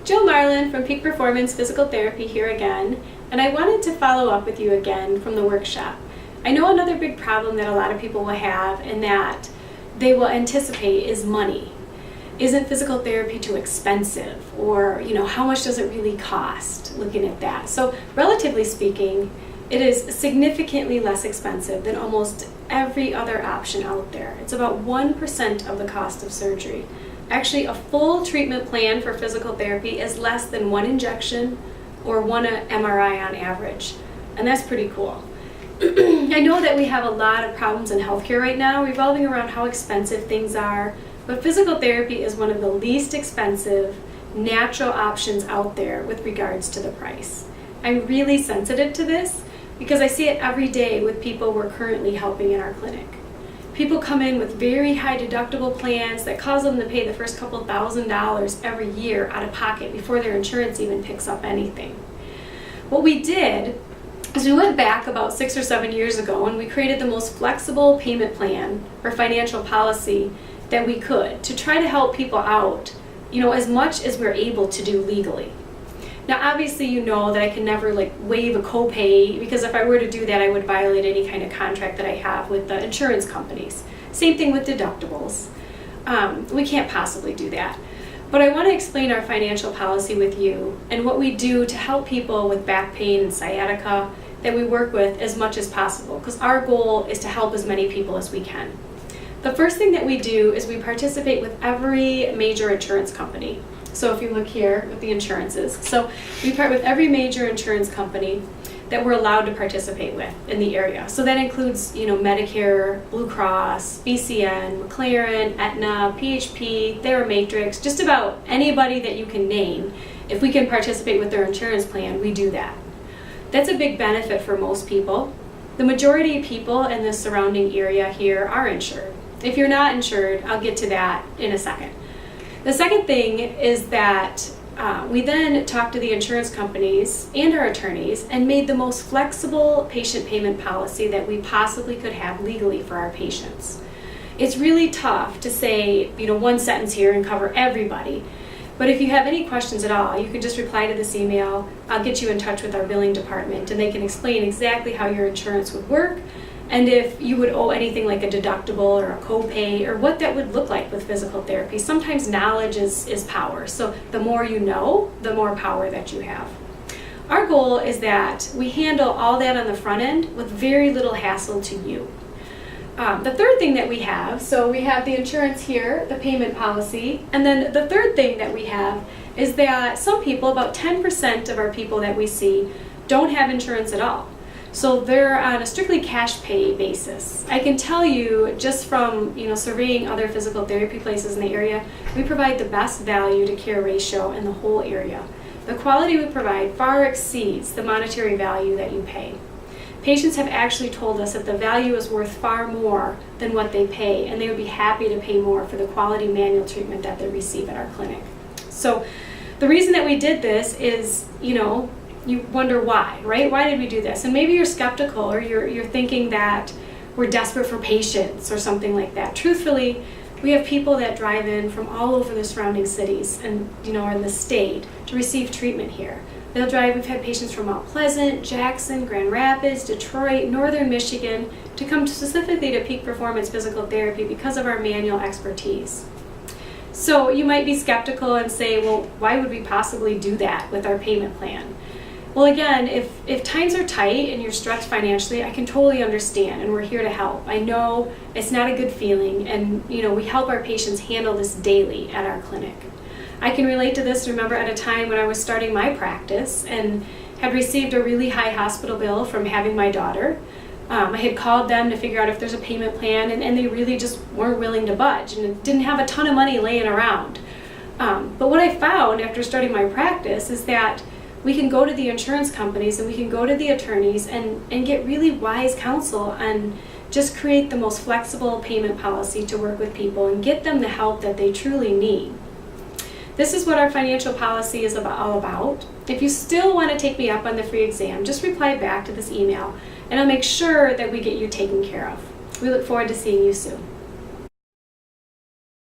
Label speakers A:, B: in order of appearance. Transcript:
A: Jill Marlin from Peak Performance Physical Therapy here again, and I wanted to follow up with you again from the workshop. I know another big problem that a lot of people will have and that they will anticipate is money. Isn't physical therapy too expensive? Or, how much does it really cost? Looking at that. So, relatively speaking, it is significantly less expensive than almost every other option out there. It's about 1% of the cost of surgery. Actually, a full treatment plan for physical therapy is less than one injection or one MRI on average. And that's pretty cool. I know that we have a lot of problems in healthcare right now revolving around how expensive things are, but physical therapy is one of the least expensive natural options out there with regards to the price. I'm really sensitive to this because I see it every day with people we're currently helping in our clinic. People come in with very high deductible plans that cause them to pay the first couple $1,000s every year out of pocket before their insurance even picks up anything. What we did is we went back about 6 or 7 years ago and we created the most flexible payment plan or financial policy that we could to try to help people out, as much as we're able to do legally. Now, obviously, you know that I can never waive a copay, because if I were to do that, I would violate any kind of contract that I have with the insurance companies. Same thing with deductibles. We can't possibly do that. But I want to explain our financial policy with you and what we do to help people with back pain and sciatica that we work with as much as possible, because our goal is to help as many people as we can. The first thing that we do is we participate with every major insurance company. So if you look here with the insurances, so we part with every major insurance company that we're allowed to participate with in the area. So that includes, Medicare, Blue Cross, BCN, McLaren, Aetna, PHP, TheraMatrix, just about anybody that you can name. If we can participate with their insurance plan, we do that. That's a big benefit for most people. The majority of people in the surrounding area here are insured. If you're not insured, I'll get to that in a second. The second thing is that we then talked to the insurance companies and our attorneys and made the most flexible patient payment policy that we possibly could have legally for our patients. It's really tough to say, one sentence here and cover everybody. But if you have any questions at all, you can just reply to this email. I'll get you in touch with our billing department and they can explain exactly how your insurance would work and if you would owe anything like a deductible or a copay or what that would look like with physical therapy. Sometimes knowledge is power. So the more you know, the more power that you have. Our goal is that we handle all that on the front end with very little hassle to you. The third thing that we have, so we have the insurance here, the payment policy, and then the third thing that we have is that some people, about 10% of our people that we see, don't have insurance at all. So they're on a strictly cash pay basis. I can tell you just from surveying other physical therapy places in the area, we provide the best value to care ratio in the whole area. The quality we provide far exceeds the monetary value that you pay. Patients have actually told us that the value is worth far more than what they pay, and they would be happy to pay more for the quality manual treatment that they receive at our clinic. So the reason that we did this is, you wonder why, right? Why did we do this? And maybe you're skeptical or you're thinking that we're desperate for patients or something like that. Truthfully, we have people that drive in from all over the surrounding cities and or in the state to receive treatment here. They'll drive, we've had patients from Mount Pleasant, Jackson, Grand Rapids, Detroit, Northern Michigan to come specifically to Peak Performance Physical Therapy because of our manual expertise. So you might be skeptical and say, well, why would we possibly do that with our payment plan? Well, again, if times are tight and you're stretched financially, I can totally understand, and we're here to help. I know it's not a good feeling, and we help our patients handle this daily at our clinic. I can relate to this, remember, at a time when I was starting my practice and had received a really high hospital bill from having my daughter. I had called them to figure out if there's a payment plan, and they really just weren't willing to budge and didn't have a ton of money laying around. But what I found after starting my practice is that we can go to the insurance companies and we can go to the attorneys and get really wise counsel and just create the most flexible payment policy to work with people and get them the help that they truly need. This is what our financial policy is all about. If you still want to take me up on the free exam, just reply back to this email and I'll make sure that we get you taken care of. We look forward to seeing you soon.